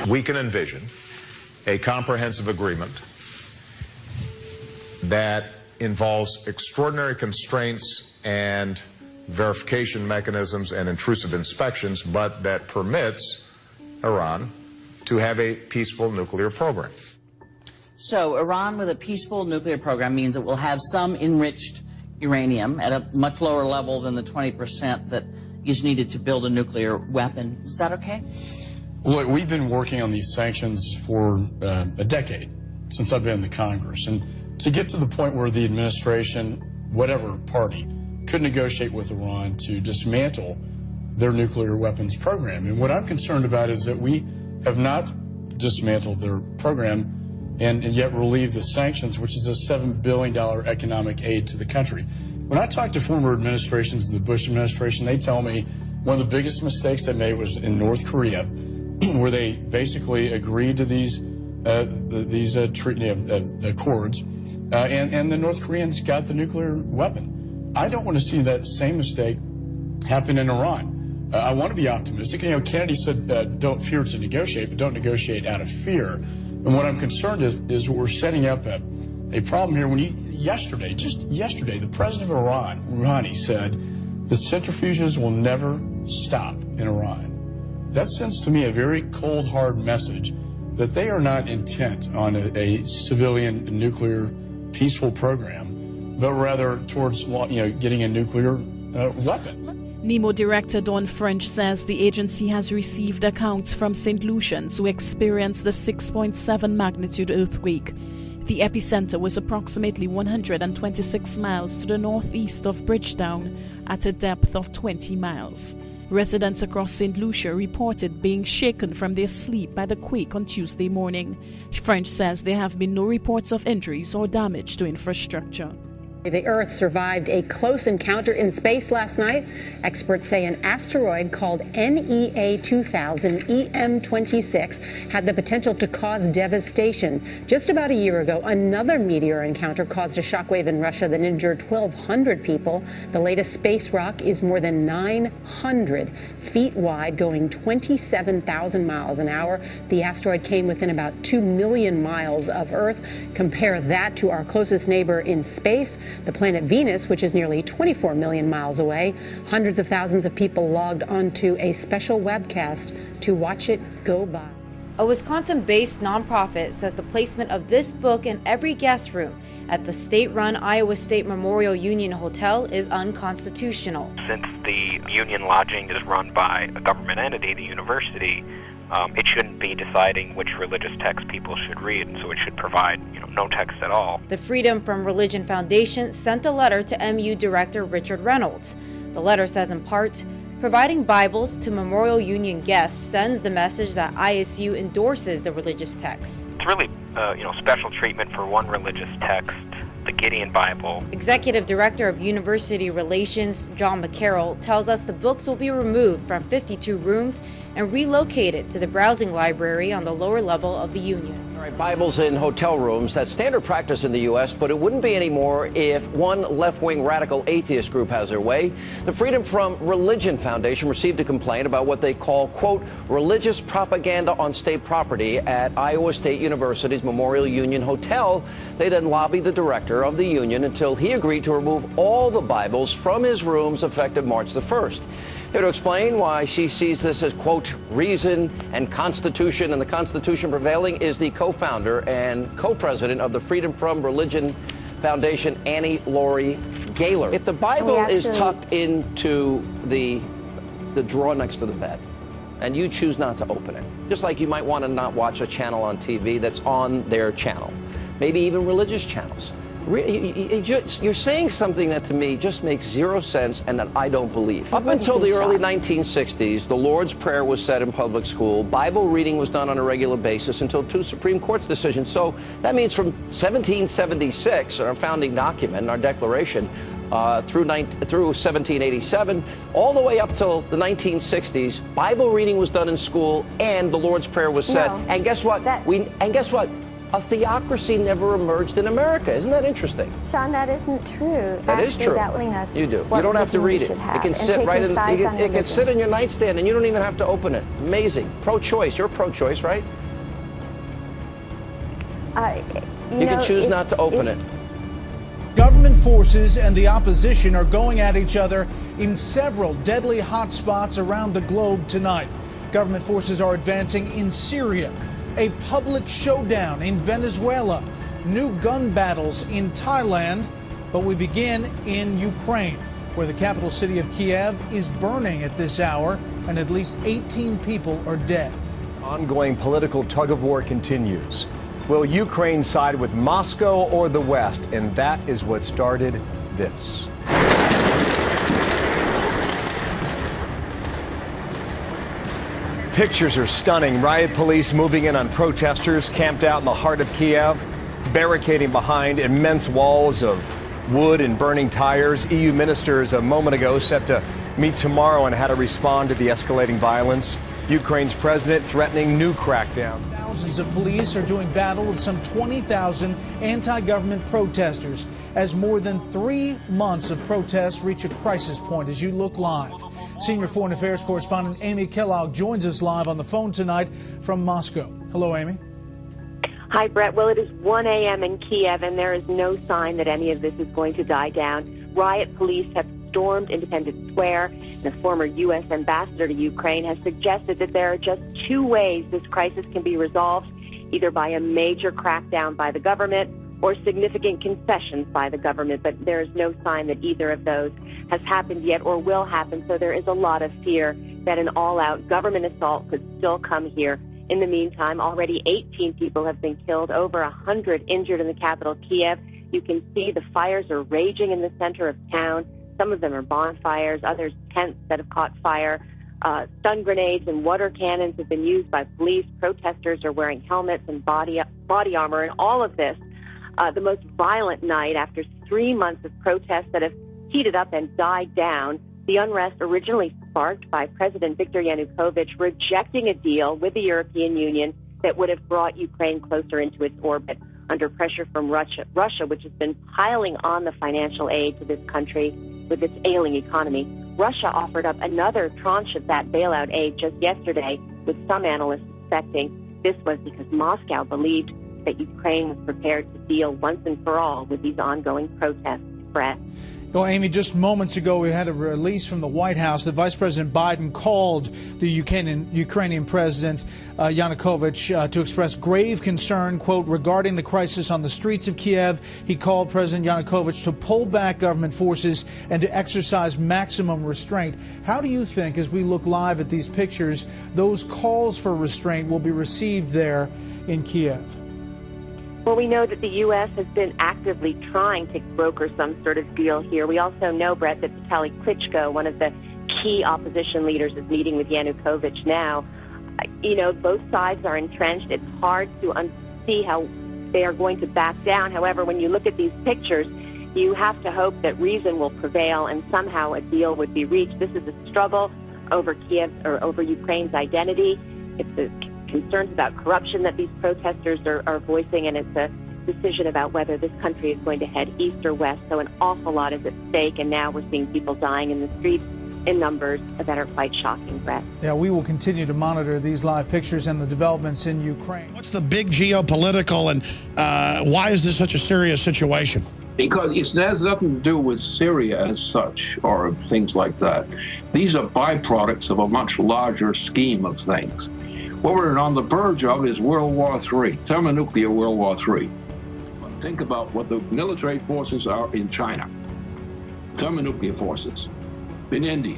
We can envision a comprehensive agreement that involves extraordinary constraints and verification mechanisms and intrusive inspections, but that permits Iran to have a peaceful nuclear program. So Iran with a peaceful nuclear program means it will have some enriched uranium at a much lower level than the 20% that is needed to build a nuclear weapon. Is that okay? Look, we've been working on these sanctions for a decade, since I've been in the Congress. And to get to the point where the administration, whatever party, could negotiate with Iran to dismantle their nuclear weapons program. And what I'm concerned about is that we have not dismantled their program and yet relieved the sanctions, which is a $7 billion economic aid to the country. When I talk to former administrations, the Bush administration, they tell me one of the biggest mistakes they made was in North Korea, where they basically agreed to these accords, and the North Koreans got the nuclear weapon. I don't want to see that same mistake happen in Iran. I want to be optimistic. You know, Kennedy said, don't fear to negotiate, but don't negotiate out of fear. And what I'm concerned is we're setting up a problem here. When just yesterday, the president of Iran, Rouhani, said the centrifuges will never stop in Iran. That sends to me a very cold, hard message that they are not intent on a civilian nuclear peaceful program, but rather towards getting a nuclear weapon. NEMO Director Dawn French says the agency has received accounts from St. Lucians who experienced the 6.7 magnitude earthquake. The epicenter was approximately 126 miles to the northeast of Bridgetown at a depth of 20 miles. Residents across St. Lucia reported being shaken from their sleep by the quake on Tuesday morning. French says there have been no reports of injuries or damage to infrastructure. The Earth survived a close encounter in space last night. Experts say an asteroid called NEA 2000 EM26 had the potential to cause devastation. Just about a year ago, another meteor encounter caused a shockwave in Russia that injured 1,200 people. The latest space rock is more than 900 feet wide, going 27,000 miles an hour. The asteroid came within about 2 million miles of Earth. Compare that to our closest neighbor in space, the planet Venus, which is nearly 24 million miles away. Hundreds of thousands of people logged onto a special webcast to watch it go by. A Wisconsin-based nonprofit says the placement of this book in every guest room at the state-run Iowa State Memorial Union Hotel is unconstitutional. Since the Union lodging is run by a government entity, the university, it shouldn't be deciding which religious text people should read, and so it should provide, no text at all. The Freedom from Religion Foundation sent a letter to MU Director Richard Reynolds. The letter says in part, providing Bibles to Memorial Union guests sends the message that ISU endorses the religious text. It's really, special treatment for one religious text, the Gideon Bible. Executive Director of University Relations, John McCarroll, tells us the books will be removed from 52 rooms and relocated to the browsing library on the lower level of the Union. All right, Bibles in hotel rooms, that's standard practice in the U.S., but it wouldn't be anymore if one left-wing radical atheist group has their way. The Freedom from Religion Foundation received a complaint about what they call, quote, religious propaganda on state property at Iowa State University's Memorial Union Hotel. They then lobbied the director of the union until he agreed to remove all the Bibles from his rooms effective March the 1st. Here to explain why she sees this as, quote, reason and Constitution, and the Constitution prevailing, is the co-founder and co-president of the Freedom from Religion Foundation, Annie Laurie Gaylor. If the Bible is tucked into the drawer next to the bed, and you choose not to open it, just like you might want to not watch a channel on TV that's on their channel, maybe even religious channels. You're saying something that to me just makes zero sense and that I don't believe. Up until the early 1960s, the Lord's Prayer was said in public school. Bible reading was done on a regular basis until two Supreme Court decisions. So that means from 1776, our founding document, our Declaration, through 1787, all the way up till the 1960s, Bible reading was done in school and the Lord's Prayer was said. No, and guess what? a theocracy never emerged in America. Isn't that interesting? Sean, that isn't true. That is true. You do. You don't have to read it. It can sit right in. It can sit in your nightstand, and you don't even have to open it. Amazing. Pro-choice. You're pro-choice, right? You can choose not to open it. Government forces and the opposition are going at each other in several deadly hotspots around the globe tonight. Government forces are advancing in Syria, a public showdown in Venezuela, new gun battles in Thailand, but we begin in Ukraine, where the capital city of Kiev is burning at this hour and at least 18 people are dead. Ongoing political tug-of-war continues. Will Ukraine side with Moscow or the West? And that is what started this. Pictures are stunning. Riot police moving in on protesters camped out in the heart of Kiev, barricading behind immense walls of wood and burning tires. EU ministers a moment ago set to meet tomorrow on how to respond to the escalating violence. Ukraine's president threatening new crackdown. Thousands of police are doing battle with some 20,000 anti-government protesters as more than 3 months of protests reach a crisis point as you look live. Senior Foreign Affairs correspondent Amy Kellogg joins us live on the phone tonight from Moscow. Hello, Amy. Hi, Brett. Well, it is 1 a.m. in Kiev, and there is no sign that any of this is going to die down. Riot police have stormed Independence Square. The former U.S. ambassador to Ukraine has suggested that there are just 2 ways this crisis can be resolved, either by a major crackdown by the government or significant concessions by the government. But there is no sign that either of those has happened yet or will happen. So there is a lot of fear that an all-out government assault could still come here. In the meantime, already 18 people have been killed, over 100 injured in the capital, Kiev. You can see the fires are raging in the center of town. Some of them are bonfires, others tents that have caught fire. Stun grenades and water cannons have been used by police. Protesters are wearing helmets and body armor, and all of this, the most violent night after 3 months of protests that have heated up and died down. The unrest originally sparked by President Viktor Yanukovych rejecting a deal with the European Union that would have brought Ukraine closer into its orbit under pressure from Russia, which has been piling on the financial aid to this country with its ailing economy. Russia offered up another tranche of that bailout aid just yesterday, with some analysts suspecting this was because Moscow believed that Ukraine was prepared to deal once and for all with these ongoing protests. Brett. Well, Amy, just moments ago we had a release from the White House that Vice President Biden called the Ukrainian President Yanukovych to express grave concern, quote, regarding the crisis on the streets of Kiev. He called President Yanukovych to pull back government forces and to exercise maximum restraint. How do you think, as we look live at these pictures, those calls for restraint will be received there in Kiev? Well, we know that the U.S. has been actively trying to broker some sort of deal here. We also know, Brett, that Vitaly Klitschko, one of the key opposition leaders, is meeting with Yanukovych now. You know, both sides are entrenched. It's hard to see how they are going to back down. However, when you look at these pictures, you have to hope that reason will prevail and somehow a deal would be reached. This is a struggle over Kiev or over Ukraine's identity. It's a concerns about corruption that these protesters are voicing, and it's a decision about whether this country is going to head east or west. So an awful lot is at stake, and now we're seeing people dying in the streets in numbers that are quite shocking, Brett. Yeah, we will continue to monitor these live pictures and the developments in Ukraine. What's the big geopolitical, and why is this such a serious situation? Because it has nothing to do with Syria as such or things like that. These are byproducts of a much larger scheme of things. What we're on the verge of is World War III, thermonuclear World War III. Think about what the military forces are in China, thermonuclear forces, in India,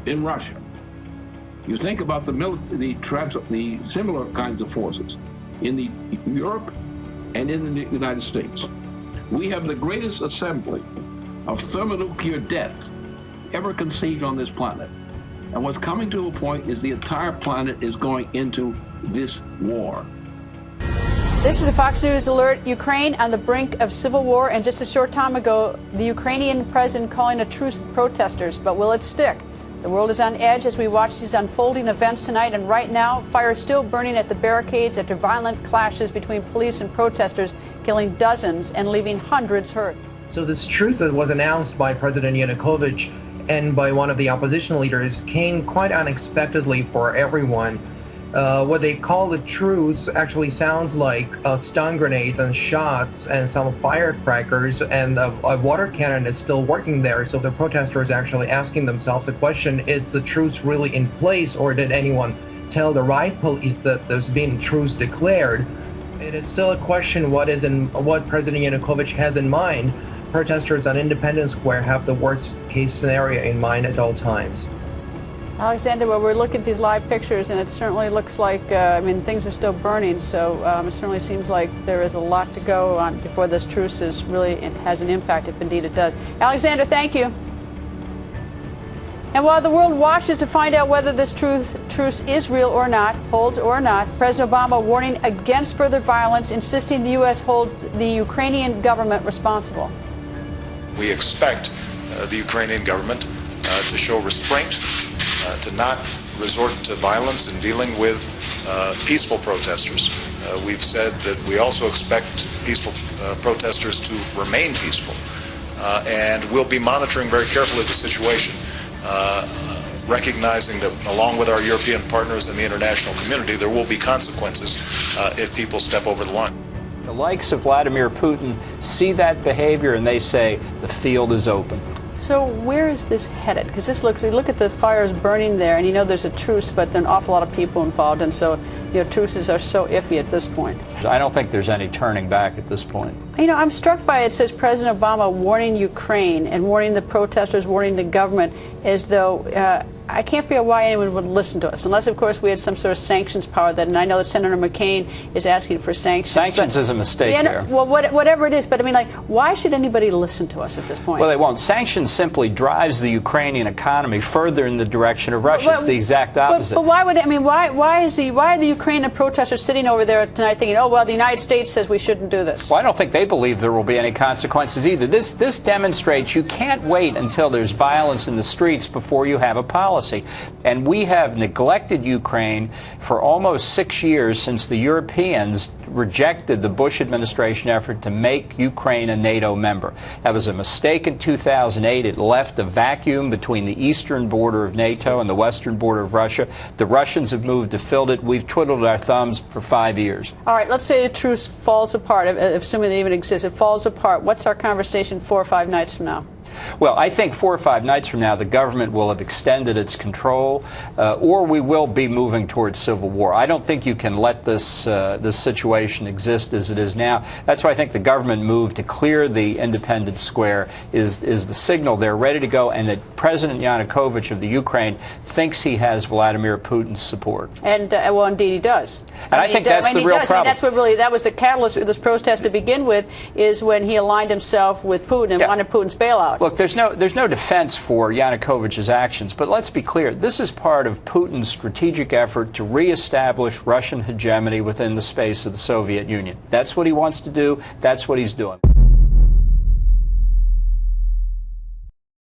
in Russia. You think about the similar kinds of forces in Europe and in the United States. We have the greatest assembly of thermonuclear death ever conceived on this planet. And what's coming to a point is the entire planet is going into this war. This is a Fox News alert. Ukraine on the brink of civil war, and just a short time ago, the Ukrainian president calling a truce with protesters. But will it stick? The world is on edge as we watch these unfolding events tonight, and right now, fire is still burning at the barricades after violent clashes between police and protesters, killing dozens and leaving hundreds hurt. So this truce that was announced by President Yanukovych and by one of the opposition leaders came quite unexpectedly for everyone. What they call the truce actually sounds like stun grenades and shots and some firecrackers, and a water cannon is still working there. So the protesters are actually asking themselves the question, is the truce really in place, or did anyone tell the riot police that there's been truce declared? It is still a question what President Yanukovych has in mind. Protesters on Independence Square have the worst case scenario in mind at all times. Alexander, well, we're looking at these live pictures, and it certainly looks like, things are still burning, so it certainly seems like there is a lot to go on before this truce has an impact, if indeed it does. Alexander, thank you. And while the world watches to find out whether this truce is real or not, holds or not, President Obama warning against further violence, insisting the U.S. holds the Ukrainian government responsible. We expect the Ukrainian government to show restraint, to not resort to violence in dealing with peaceful protesters. We've said that we also expect peaceful protesters to remain peaceful, and we'll be monitoring very carefully the situation, recognizing that along with our European partners and the international community, there will be consequences if people step over the line. The likes of Vladimir Putin see that behavior and they say the field is open. So where is this headed? Because look at the fires burning there, and there's a truce, but there are an awful lot of people involved, and so truces are so iffy at this point. I don't think there's any turning back at this point. I'm struck by it says President Obama warning Ukraine and warning the protesters, warning the government, as though I can't figure out why anyone would listen to us, unless, of course, we had some sort of sanctions power. And I know that Senator McCain is asking for sanctions. Sanctions is a mistake here. Well, whatever it is, but why should anybody listen to us at this point? Well, they won't. Sanctions simply drives the Ukrainian economy further in the direction of Russia. It's the exact opposite. But why would why are the Ukrainian protesters sitting over there tonight thinking, oh well, the United States says we shouldn't do this? Well, I don't think they believe there will be any consequences either. This demonstrates you can't wait until there's violence in the streets before you have a policy. And we have neglected Ukraine for almost 6 years since the Europeans rejected the Bush administration effort to make Ukraine a NATO member. That was a mistake in 2008. It left a vacuum between the eastern border of NATO and the western border of Russia. The Russians have moved to fill it. We've twiddled our thumbs for 5 years. All right, let's say the truce falls apart, assuming it even exists. It falls apart. What's our conversation 4 or 5 nights from now? Well, I think 4 or 5 nights from now, the government will have extended its control, or we will be moving towards civil war. I don't think you can let this situation exist as it is now. That's why I think the government move to clear the Independence Square is the signal they're ready to go, and that President Yanukovych of the Ukraine thinks he has Vladimir Putin's support. And well, indeed he does. And I think that's the real problem. That's what that was the catalyst for this protest to begin with, is when he aligned himself with Putin and wanted Putin's bailout. Look, there's no defense for Yanukovych's actions, but let's be clear. This is part of Putin's strategic effort to reestablish Russian hegemony within the space of the Soviet Union. That's what he wants to do. That's what he's doing.